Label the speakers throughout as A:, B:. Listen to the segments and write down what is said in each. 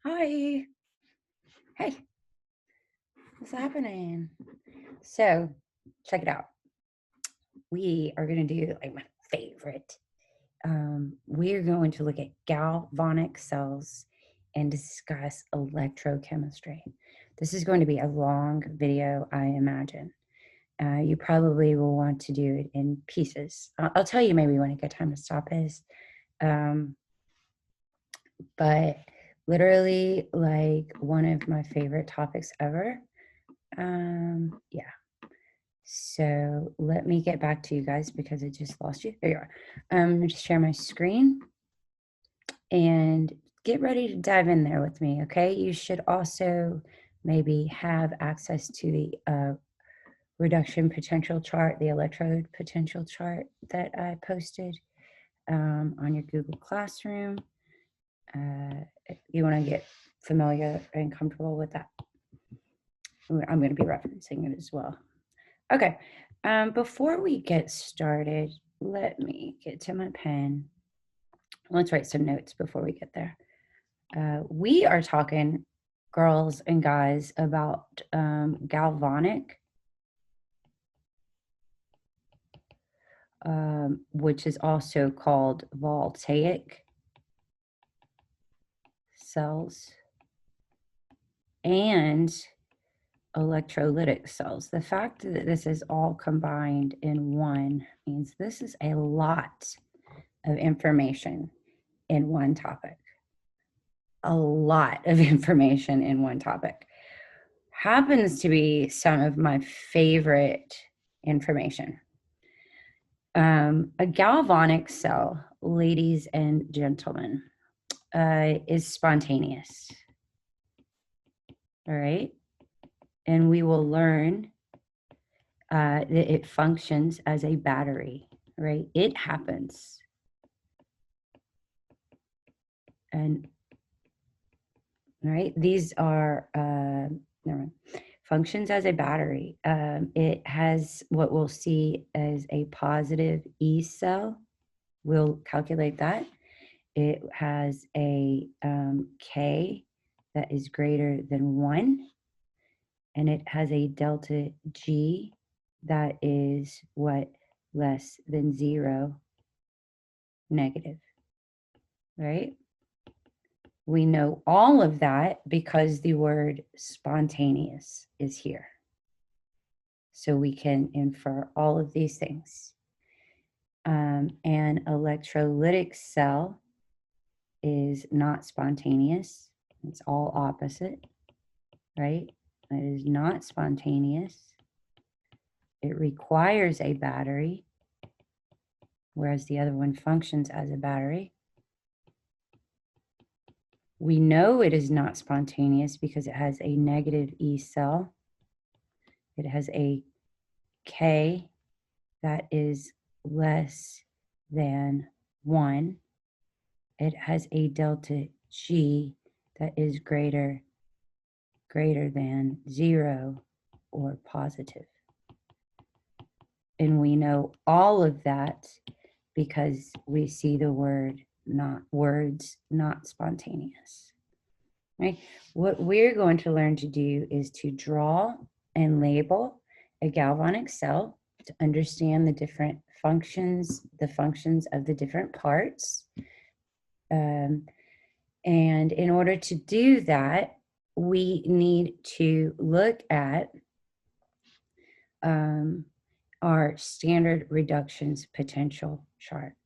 A: Hi. Hey, what's happening? So, check it out. We are going to do like my favorite. We're going to look at galvanic cells and discuss electrochemistry. This is going to be a long video, I imagine. You probably will want to do it in pieces. I'll tell you maybe when a good time to stop is. Um, but literally, like one of my favorite topics ever. Yeah. So let me get back to you guys because I just lost you. There you are. I'm going to share my screen and get ready to dive in there with me, okay? You should also maybe have access to the reduction potential chart, the electrode potential chart that I posted on your Google Classroom. You want to get familiar and comfortable with that. I'm going to be referencing it as well. Okay, before we get started, let me get to my pen. Let's write some notes before we get there. We are talking, girls and guys, about galvanic, which is also called voltaic cells, and electrolytic cells. The fact that this is all combined in one means this is a lot of information in one topic. A lot of information in one topic. Happens to be some of my favorite information. A galvanic cell, ladies and gentlemen, is spontaneous. All right. And we will learn that it functions as a battery, right? It happens. And right, these are never mind. Functions as a battery. It has what we'll see as a positive E cell. We'll calculate that. It has a K that is greater than 1, and it has a delta G that is what? Less than 0, negative, right? We know all of that because the word spontaneous is here. So we can infer all of these things. An electrolytic cell is not spontaneous. It's all opposite, right? It is not spontaneous. It requires a battery, whereas the other one functions as a battery. We know it is not spontaneous because it has a negative E cell. It has a K that is less than 1. It has a delta G that is greater than 0 or positive. And we know all of that because we see the words not spontaneous. Right? What we're going to learn to do is to draw and label a galvanic cell to understand the different functions, the functions of the different parts. And in order to do that, we need to look at our standard reductions potential chart.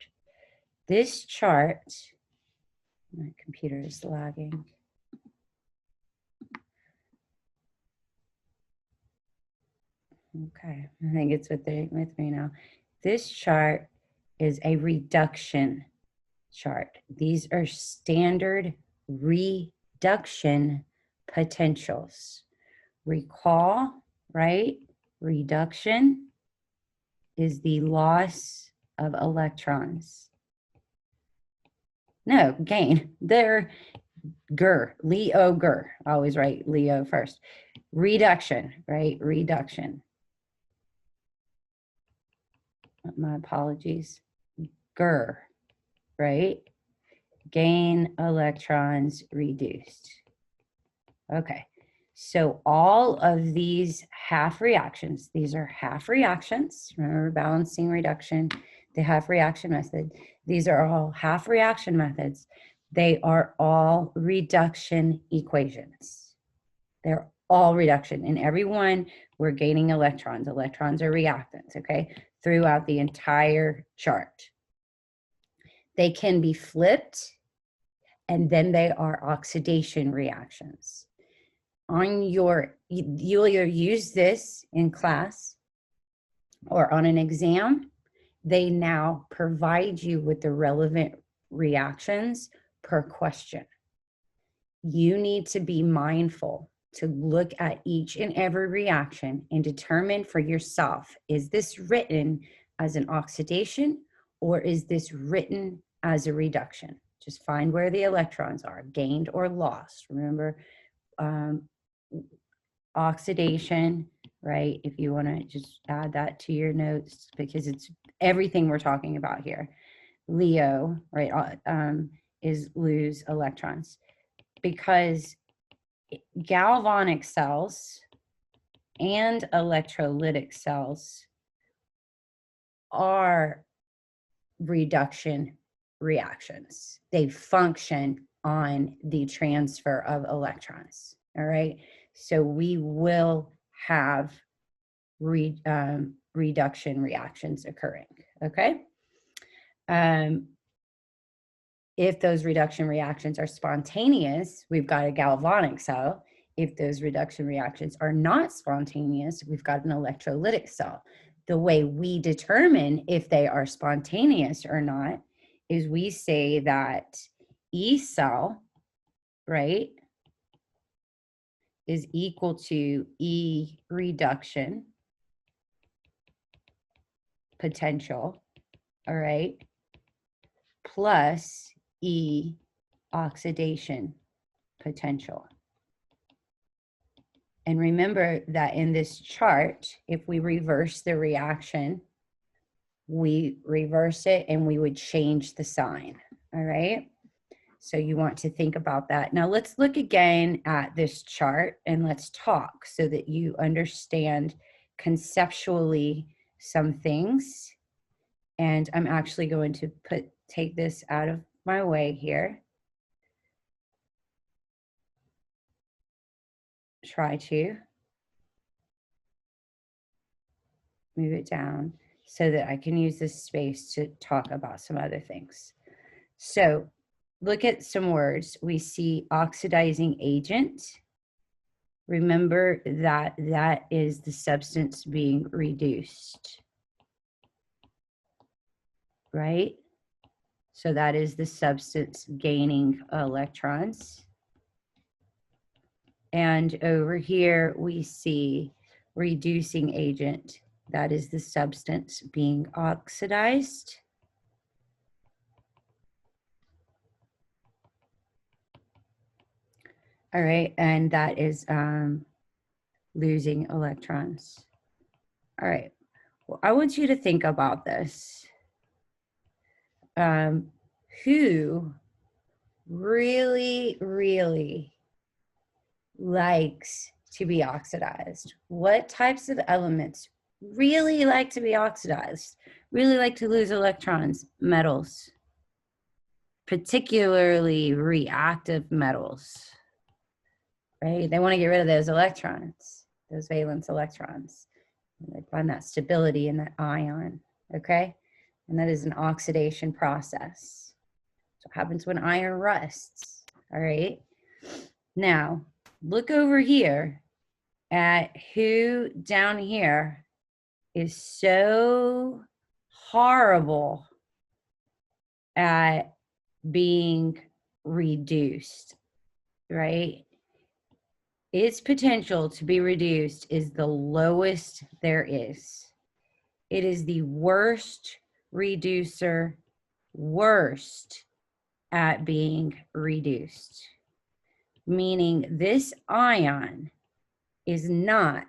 A: This chart, my computer is lagging. Okay, I think it's with me now. This chart is a reduction chart. These are standard reduction potentials. Recall, right? Reduction is the loss of electrons. No, gain. They're Leo. I always write Leo first. Reduction, right? Reduction. My apologies. Right? Gain electrons reduced. Okay, so all of these half reactions, these are half reactions. Remember balancing reduction, the half reaction method. These are all half reaction methods. They are all reduction equations. They're all reduction. In every one, we're gaining electrons. Electrons are reactants, okay, throughout the entire chart. They can be flipped, and then they are oxidation reactions. You'll either use this in class or on an exam. They now provide you with the relevant reactions per question. You need to be mindful to look at each and every reaction and determine for yourself, is this written as an oxidation or is this written as a reduction? Just find where the electrons are, gained or lost. Remember, oxidation, right? If you want to just add that to your notes, because it's everything we're talking about here. Leo, right, is lose electrons, because galvanic cells and electrolytic cells are reduction reactions. They function on the transfer of electrons, all right? So we will have reduction reactions occurring, okay? If those reduction reactions are spontaneous, we've got a galvanic cell. If those reduction reactions are not spontaneous, we've got an electrolytic cell. The way we determine if they are spontaneous or not is we say that E cell, right, is equal to E reduction potential, all right, plus E oxidation potential. And remember that in this chart, if we reverse the reaction, we reverse it and we would change the sign, all right? So you want to think about that. Now let's look again at this chart and let's talk so that you understand conceptually some things. And I'm actually going to take this out of my way here. Try to move it down so that I can use this space to talk about some other things. So look at some words. We see oxidizing agent. Remember that that is the substance being reduced, right? So that is the substance gaining electrons. And over here we see reducing agent. That is the substance being oxidized. All right, and that is losing electrons. All right, well, I want you to think about this. Who really, really likes to be oxidized? What types of elements really like to be oxidized? Really like to lose electrons? Metals, particularly reactive metals, right? They want to get rid of those electrons, those valence electrons. And they find that stability in that ion, okay? And that is an oxidation process. So what happens when iron rusts, all right? Now, look over here at who down here is so horrible at being reduced, right? Its potential to be reduced is the lowest there is. It is the worst reducer, worst at being reduced. Meaning this ion is not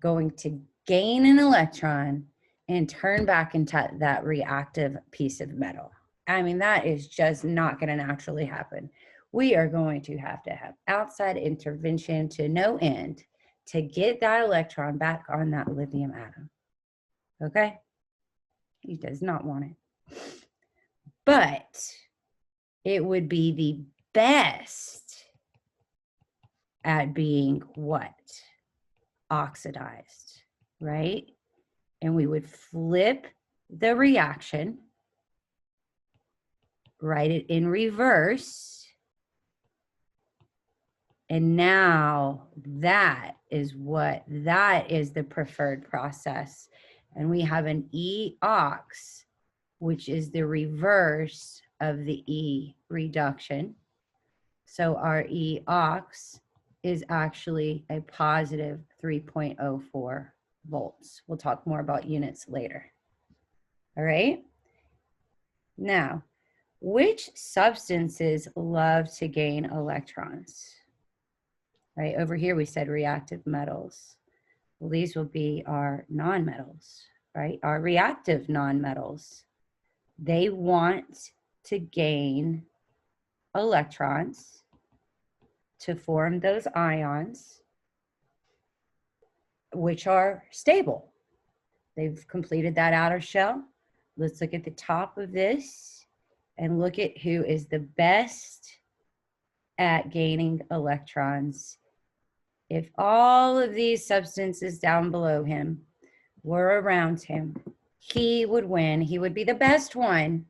A: going to gain an electron and turn back into that reactive piece of metal. I mean, that is just not going to naturally happen. we are going to have outside intervention to no end to get that electron back on that lithium atom. Okay? He does not want it. But it would be the best at being what? Oxidized, right? And we would flip the reaction, write it in reverse, and now that is the preferred process. And we have an E-ox, which is the reverse of the E reduction. So our E-ox is actually a positive 3.04 volts. We'll talk more about units later. All right. Now, which substances love to gain electrons? Right, over here we said reactive metals. Well, these will be our nonmetals, right? Our reactive nonmetals. They want to gain electrons to form those ions, which are stable. They've completed that outer shell. Let's look at the top of this and look at who is the best at gaining electrons. If all of these substances down below him were around him, he would win. He would be the best one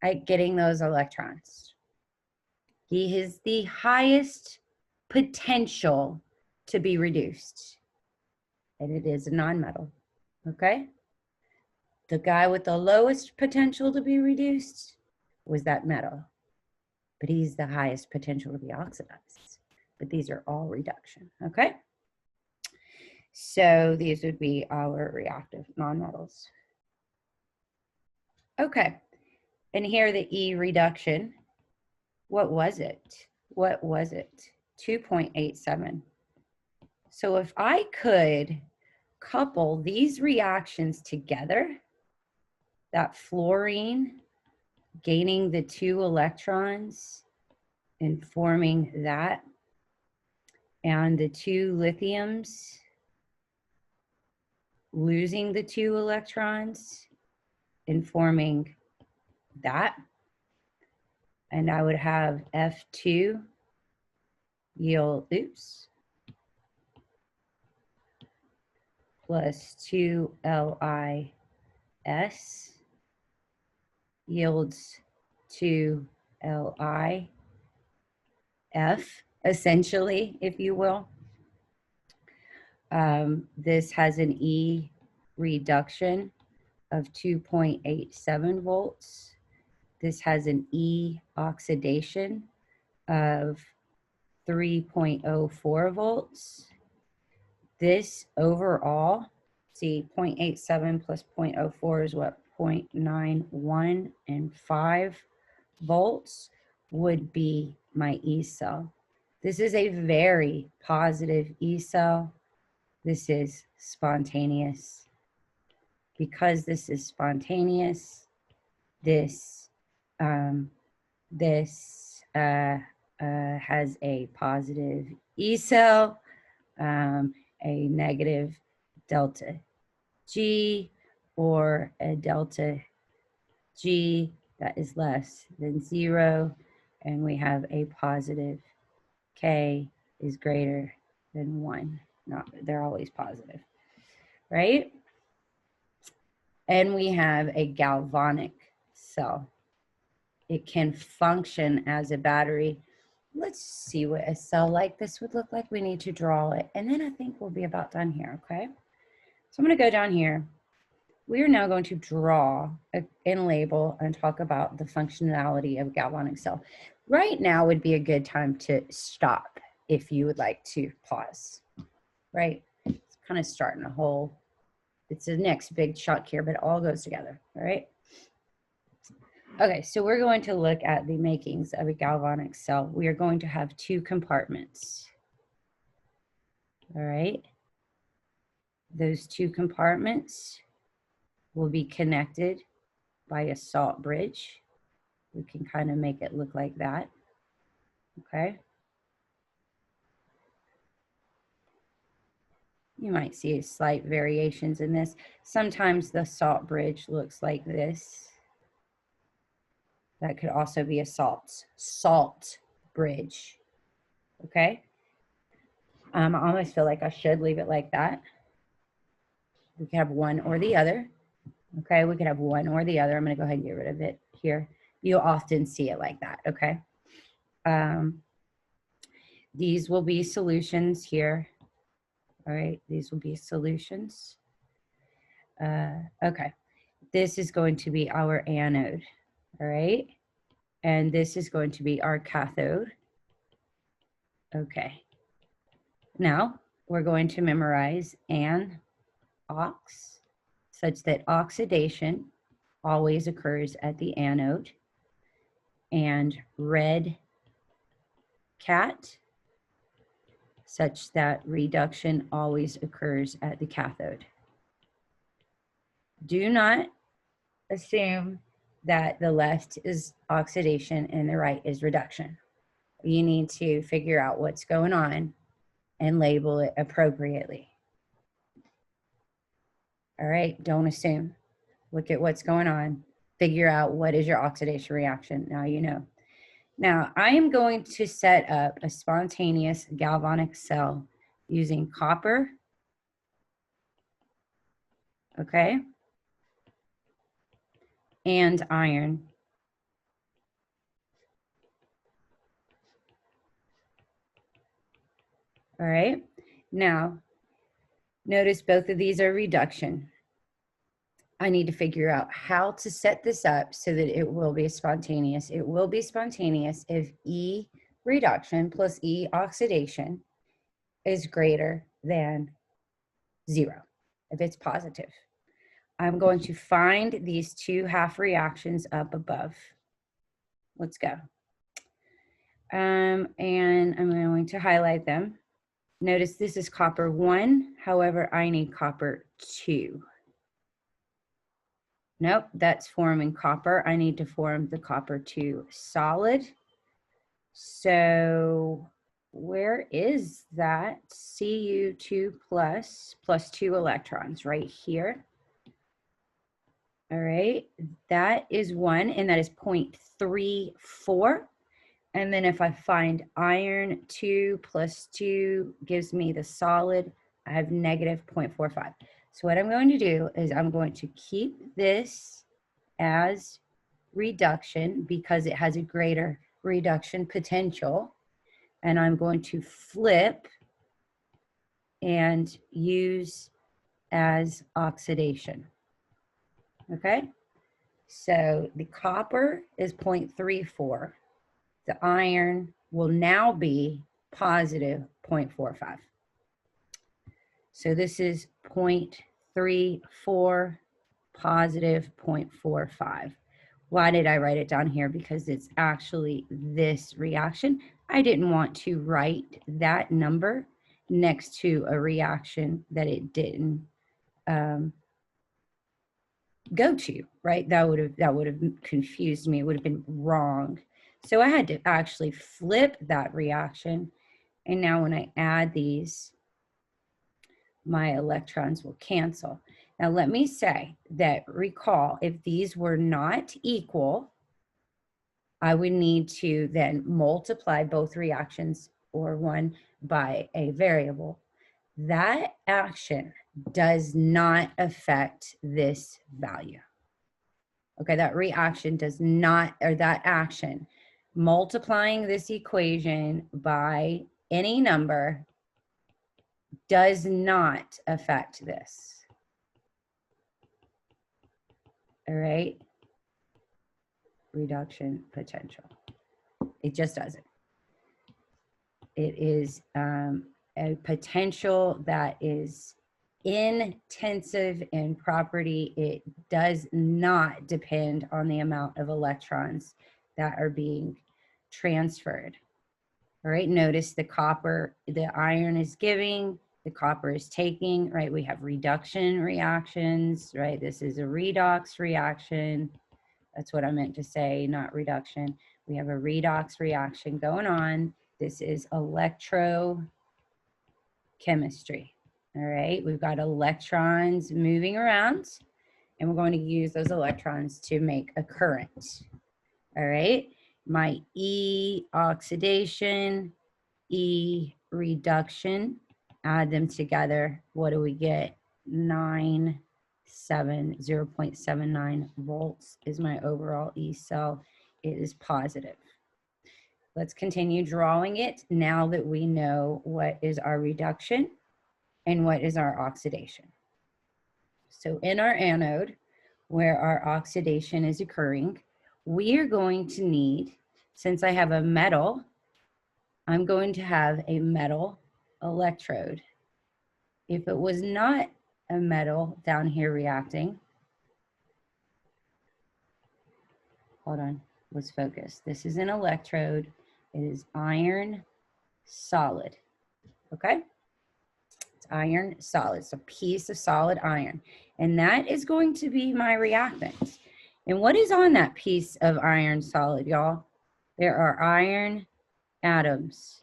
A: at getting those electrons. He has the highest potential to be reduced, and it is a nonmetal, okay? The guy with the lowest potential to be reduced was that metal, but he's the highest potential to be oxidized. But these are all reduction, okay? So these would be our reactive nonmetals. Okay, and here the E reduction, what was it? What was it? 2.87. So if I could couple these reactions together, that fluorine gaining the 2 electrons and forming that, and the 2 lithiums losing the 2 electrons and forming that, and I would have F2 yield, plus 2 LiS yields 2 LiF, essentially, if you will. This has an E reduction of 2.87 volts. This has an E oxidation of 3.04 volts. This overall, see, 0.87 plus 0.04 is what? 0.91 and 5 volts would be my E cell. This is a very positive E cell. This is spontaneous. Because this is spontaneous, this has a positive E cell, a negative delta G, or a delta G that is less than 0, and we have a positive K is greater than 1. No, they're always positive, right? And we have a galvanic cell. It can function as a battery. Let's see what a cell like this would look like. We need to draw it, and then I think we'll be about done here, okay? So I'm gonna go down here. We are now going to draw and label and talk about the functionality of a galvanic cell. Right now would be a good time to stop if you would like to pause, right? It's kind of starting a whole, it's the next big chunk here, but it all goes together, all right? Okay, so we're going to look at the makings of a galvanic cell. We are going to have 2 compartments, all right? Those 2 compartments will be connected by a salt bridge. We can kind of make it look like that. okay? You might see slight variations in this. Sometimes the salt bridge looks like this. That could also be a salt bridge, okay? I almost feel like I should leave it like that. We could have one or the other, okay? We could have one or the other. I'm gonna go ahead and get rid of it here. You'll often see it like that, okay? These will be solutions here. All right, these will be solutions. Okay, this is going to be our anode, all right? And this is going to be our cathode. Okay, now we're going to memorize an ox such that oxidation always occurs at the anode, and red cat such that reduction always occurs at the cathode. Do not assume that the left is oxidation and the right is reduction. You need to figure out what's going on and label it appropriately. All right, don't assume. Look at what's going on. Figure out what is your oxidation reaction. Now you know. Now I am going to set up a spontaneous galvanic cell using copper, okay, and iron. All right, now notice both of these are reduction. I need to figure out how to set this up so that it will be spontaneous. It will be spontaneous if E reduction plus E oxidation is greater than 0, if it's positive. I'm going to find these two half reactions up above. Let's go. And I'm going to highlight them. Notice this is copper 1, however, I need copper 2. Nope, that's forming copper. I need to form the copper 2 solid. So where is that? Cu2 plus 2 electrons right here. All right, that is 1, and that is 0.34. And then if I find iron 2 plus 2 gives me the solid, I have negative 0.45. So what I'm going to do is I'm going to keep this as reduction because it has a greater reduction potential. And I'm going to flip and use as oxidation. Okay, so the copper is 0.34. The iron will now be positive 0.45. So this is 0.34 positive 0.45. Why did I write it down here? Because it's actually this reaction. I didn't want to write that number next to a reaction that it didn't go to, right? That would have confused me. It would have been wrong. So I had to actually flip that reaction. And now when I add these, my electrons will cancel. Now let me say that, recall, if these were not equal, I would need to then multiply both reactions or one by a variable. That action does not affect this value. Okay, that reaction does not, or that action, multiplying this equation by any number does not affect this. All right, reduction potential. It just doesn't. It is a potential that is intensive in property. It does not depend on the amount of electrons that are being transferred. All right, notice the copper, the iron is giving, the copper is taking, right? We have reduction reactions, right? This is a redox reaction. That's what I meant to say, not reduction. We have a redox reaction going on. This is electrochemistry. All right, we've got electrons moving around, and we're going to use those electrons to make a current. All right, my E oxidation, E reduction, add them together. What do we get? 0.79 volts is my overall E cell. It is positive. Let's continue drawing it now that we know what is our reduction and what is our oxidation. So in our anode, where our oxidation is occurring, we are going to need, since I have a metal, I'm going to have a metal electrode. If it was not a metal down here reacting, hold on, let's focus. This is an electrode. It is iron solid, okay? It's iron solid. It's a piece of solid iron. And that is going to be my reactant. And what is on that piece of iron solid, y'all? There are iron atoms,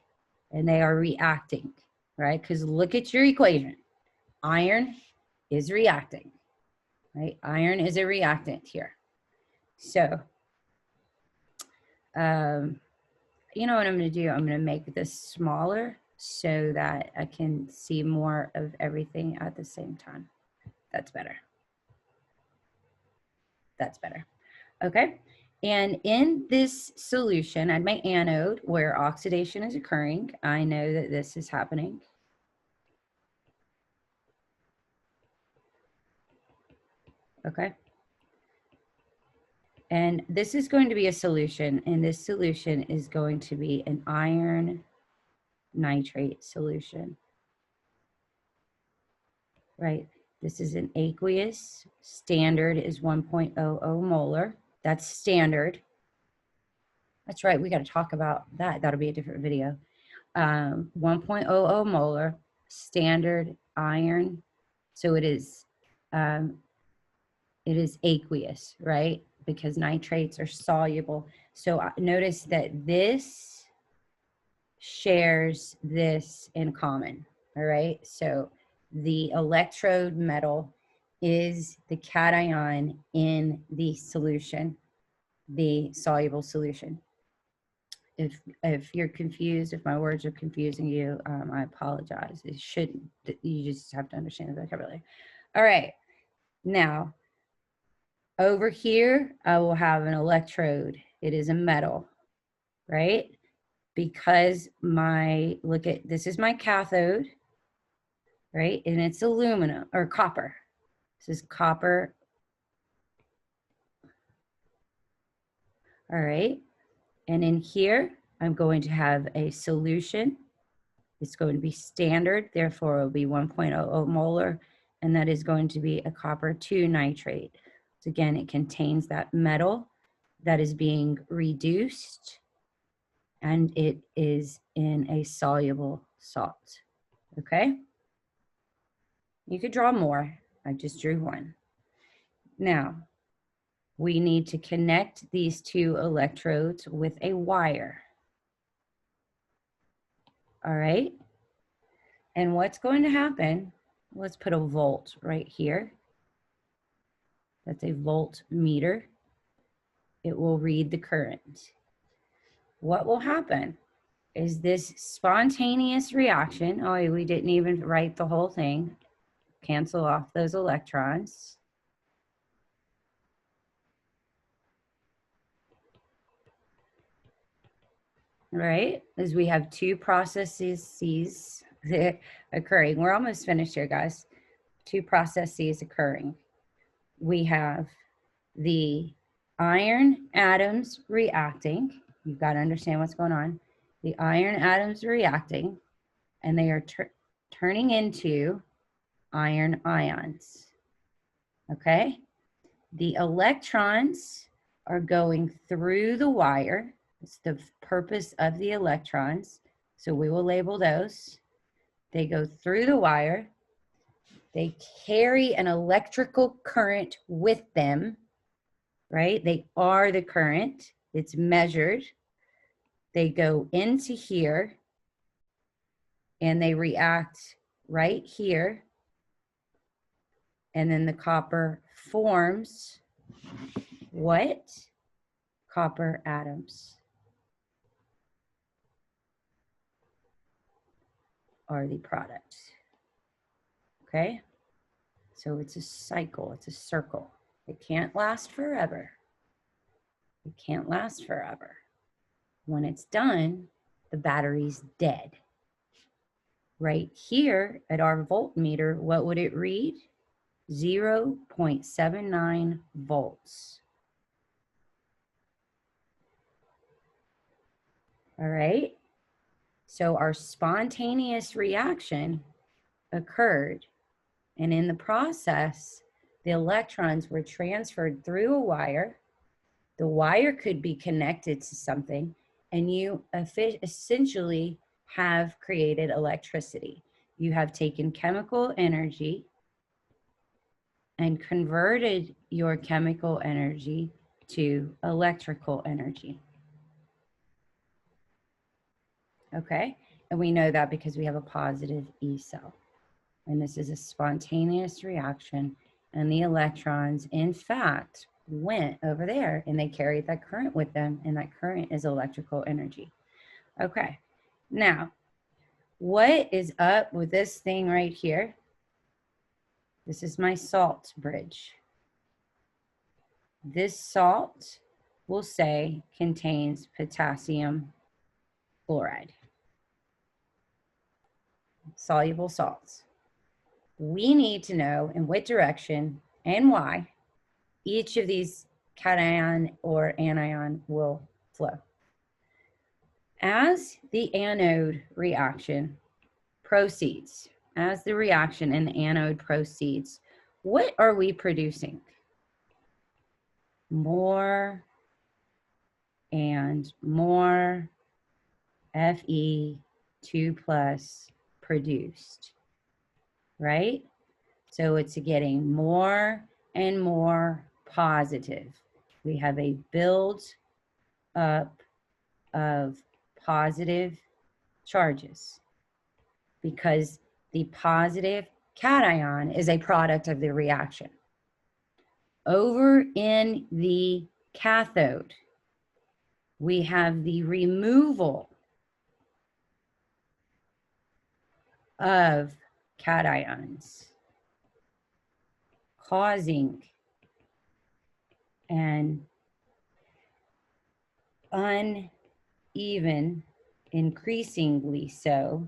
A: and they are reacting, right? Because look at your equation. Iron is reacting, right? Iron is a reactant here. So, you know what I'm going to do? I'm going to make this smaller so that I can see more of everything at the same time. That's better. That's better. Okay. And in this solution, at my anode, where oxidation is occurring, I know that this is happening. Okay. And this is going to be a solution, and this solution is going to be an iron nitrate solution. Right? This is an aqueous. Standard is 1.00 molar. That's standard. That's right. We got to talk about that. That'll be a different video. 1.00 molar standard iron. So it is aqueous, right? Because nitrates are soluble. So notice that this shares this in common. All right. So the electrode metal is the cation in the solution, the soluble solution. If you're confused, if my words are confusing you, I apologize. It shouldn't. You just have to understand the vocabulary. All right. Now, over here, I will have an electrode. It is a metal, right? Because this is my cathode, right? And it's aluminum or copper. This is copper. All right. And in here, I'm going to have a solution. It's going to be standard, therefore it will be 1.00 molar, and that is going to be a copper 2 nitrate. So again, it contains that metal that is being reduced, and it is in a soluble salt, okay? You could draw more. I just drew one. Now, we need to connect these two electrodes with a wire. All right? And what's going to happen, let's put a volt right here. That's a voltmeter. It will read the current. What will happen is this spontaneous reaction. Oh, we didn't even write the whole thing. Cancel off those electrons. All right, as we have two processes occurring. We're almost finished here, guys. Two processes occurring. We have the iron atoms reacting. You've got to understand what's going on. The iron atoms are reacting, and they are turning into iron ions. Okay? The electrons are going through the wire. It's the purpose of the electrons. So we will label those. They go through the wire. They carry an electrical current with them, right? They are the current. It's measured, they go into here and they react right here. And then the copper forms what? Copper atoms are the product. Okay? So it's a cycle, it's a circle. It can't last forever. It can't last forever. When it's done, the battery's dead. Right here at our voltmeter, what would it read? 0.79 volts. All right? So our spontaneous reaction occurred, and in the process, the electrons were transferred through a wire. The wire could be connected to something, and you essentially have created electricity. You have taken chemical energy and converted your chemical energy to electrical energy. Okay? And we know that because we have a positive E cell. And this is a spontaneous reaction, and the electrons, in fact, went over there and they carried that current with them, and that current is electrical energy. Okay, now, what is up with this thing right here? This is my salt bridge. This salt, we'll say, contains potassium chloride, soluble salts. We need to know in what direction and why each of these cation or anion will flow. As the anode reaction proceeds, as the reaction in the anode proceeds, what are we producing? More and more Fe2+ produced, right? So it's getting more and more positive. We have a build up of positive charges because the positive cation is a product of the reaction. Over in the cathode, we have the removal of cations, causing an uneven, increasingly so,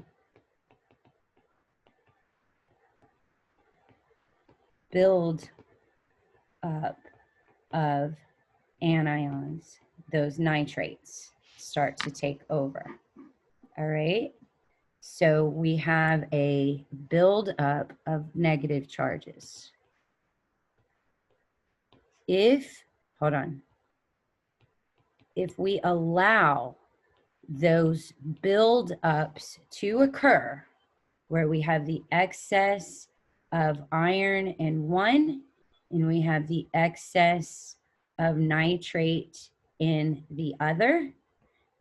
A: build up of anions. Those nitrates start to take over. All right. So we have a buildup of negative charges. If we allow those buildups to occur, where we have the excess of iron in one, and we have the excess of nitrate in the other,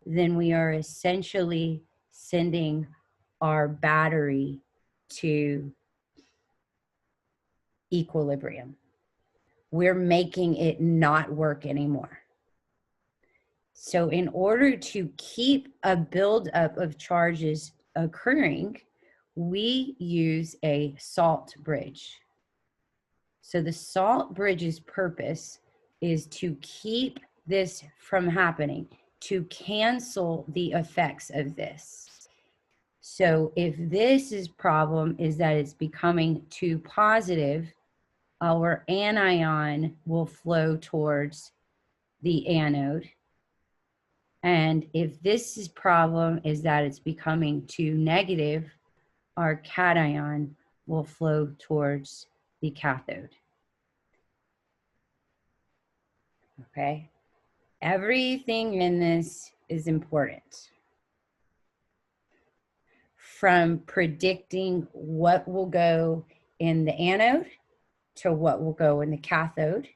A: then we are essentially sending our battery to equilibrium. We're making it not work anymore. So in order to keep a buildup of charges occurring, we use a salt bridge. So the salt bridge's purpose is to keep this from happening, to cancel the effects of this. So if this problem is that it's becoming too positive, our anion will flow towards the anode. And if this problem is that it's becoming too negative, our cation will flow towards the cathode. Okay? Everything in this is important. From predicting what will go in the anode to what will go in the cathode,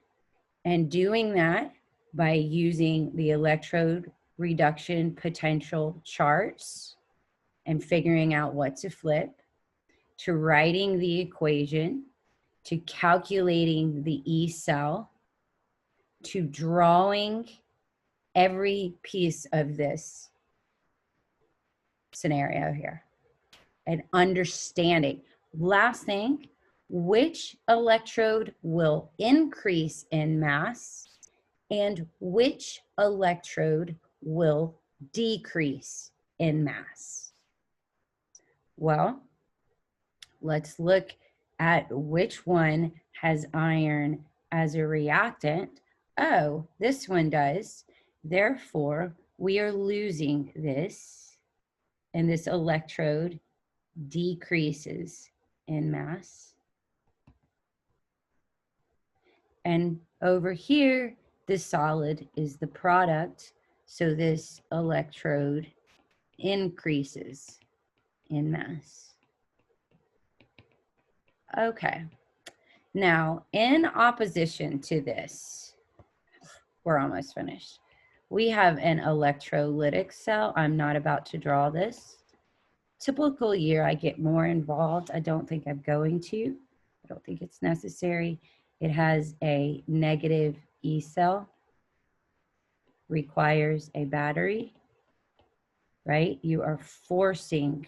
A: and doing that by using the electrode reduction potential charts and figuring out what to flip, to writing the equation, to calculating the E cell, to drawing every piece of this scenario here and understanding. Last thing, which electrode will increase in mass and which electrode will decrease in mass. Well, let's look at which one has iron as a reactant. Oh, this one does. Therefore, we are losing this, and this electrode decreases in mass. And over here, this solid is the product, so this electrode increases in mass. Okay, now in opposition to this, we're almost finished. We have an electrolytic cell. I'm not about to draw this. Typical year, I get more involved. I don't think I'm going to. I don't think it's necessary. It has a negative E cell, requires a battery, right? You are forcing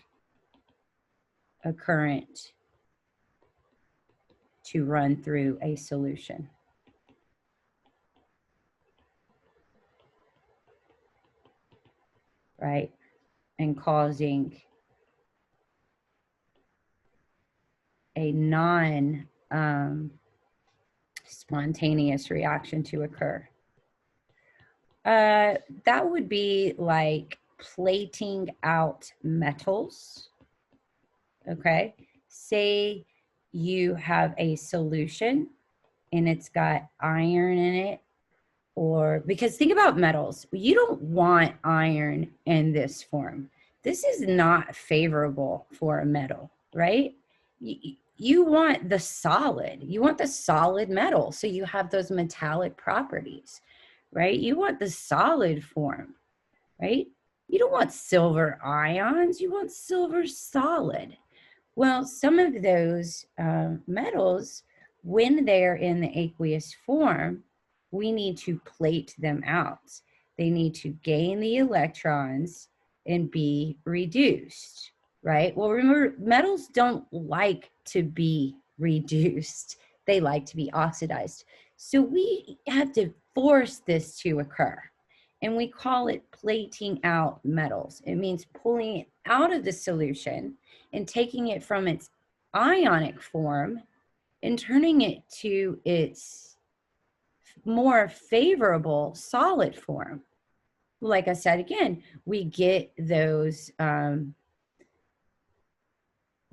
A: a current to run through a solution. Right? And causing a non-spontaneous reaction to occur. That would be like plating out metals. Okay, say you have a solution and it's got iron in it, or because think about metals, you don't want iron in this form. This is not favorable for a metal, right? You want the solid, metal, so you have those metallic properties, right? You want the solid form, right? You don't want silver ions, you want silver solid. Well, some of those metals, when they're in the aqueous form, we need to plate them out. They need to gain the electrons and be reduced, right? Well, remember, metals don't like to be reduced. They like to be oxidized. So we have to force this to occur. And we call it plating out metals. It means pulling it out of the solution and taking it from its ionic form and turning it to its more favorable solid form. Like I said, again, we get those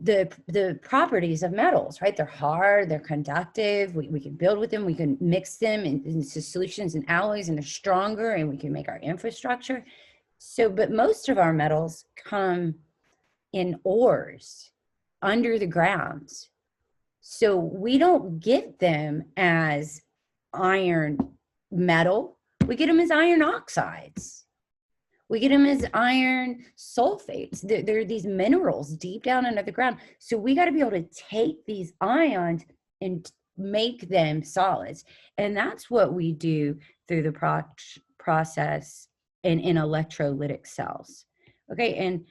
A: the properties of metals, right? They're hard, they're conductive, we can build with them, we can mix them into solutions and alloys, and they're stronger, and we can make our infrastructure. So, but most of our metals come in ores under the ground. So we don't get them as iron metal, we get them as iron oxides. We get them as iron sulfates. There are these minerals deep down under the ground. So we got to be able to take these ions and make them solids. And that's what we do through the process in electrolytic cells. Okay, and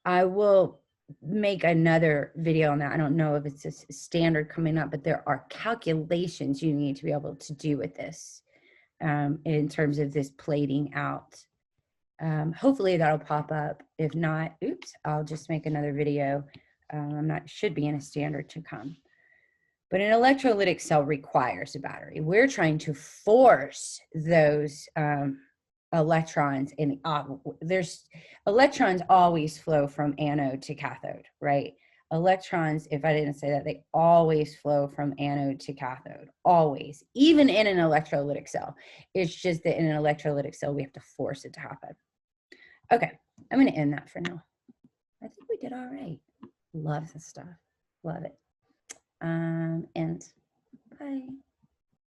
A: I will make another video on that. I don't know if it's a standard coming up, but there are calculations you need to be able to do with this. In terms of this plating out. Hopefully that'll pop up. If not, oops, I'll just make another video. Should be in a standard to come. But an electrolytic cell requires a battery. We're trying to force those electrons in. Electrons always flow from anode to cathode, right? Electrons, if I didn't say that, they always flow from anode to cathode, always, even in an electrolytic cell. It's just that in an electrolytic cell, we have to force it to happen. Okay, I'm going to end that for now. I think we did all right. Love this stuff. Love it. And bye.